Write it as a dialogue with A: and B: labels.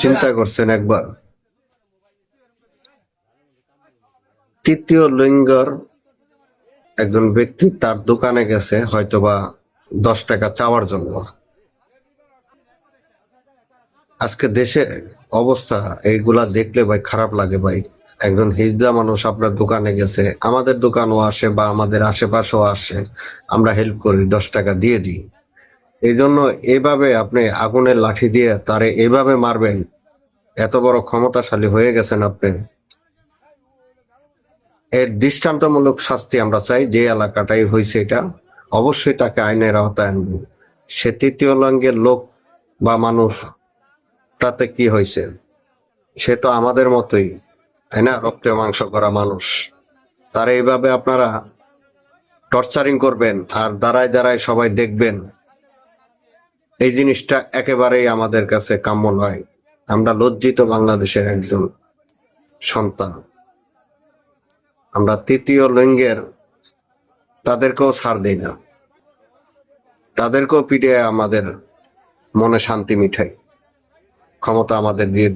A: চিন্তা করছেন একবার, তৃতীয় লিঙ্গের একজন ব্যক্তি তার দোকানে গেছে হয়তোবা 10 টাকা চাওয়ার জন্য। আজকে দেশে অবস্থা এইগুলা দেখলে ভাই খারাপ লাগে ভাই। একজন হিজড়া মানুষ আপনার দোকানে গেছে, আমাদের দোকানও আসে বা আমাদের আশেপাশেও আসে, আমরা হেল্প করি, 10 টাকা দিয়ে দিই। এই জন্য এইভাবে আপনি আগুনের লাঠি দিয়ে তারে এইভাবে মারবেন, এত বড় ক্ষমতাশালী হয়ে গেছেন আপনি। এর দৃষ্টান্তমূলক শাস্তি আমরা চাই। যে এলাকাটাই হয়েছে এটা অবশ্যই তাকে আইনের আওতায় আনবো। সে তৃতীয় লিঙ্গের লোক বা মানুষ, তাতে কি হয়েছে? সে তো আমাদের মতোই, তাই না? রক্তে মাংস করা মানুষ। তারা এইভাবে আপনারা টর্চারিং করবেন আর দাঁড়ায় দাঁড়ায় সবাই দেখবেন, এই জিনিসটা একেবারেই আমাদের কাছে কাম্য নয়। আমরা লজ্জিত বাংলাদেশের একজন সন্তান। আমরা তৃতীয় লিঙ্গের তাদেরকেও ছাড় দিই না, তাদেরকেও পিটিয়ে আমাদের মনে শান্তি মিঠাই। ক্ষমতা আমাদের দিয়ে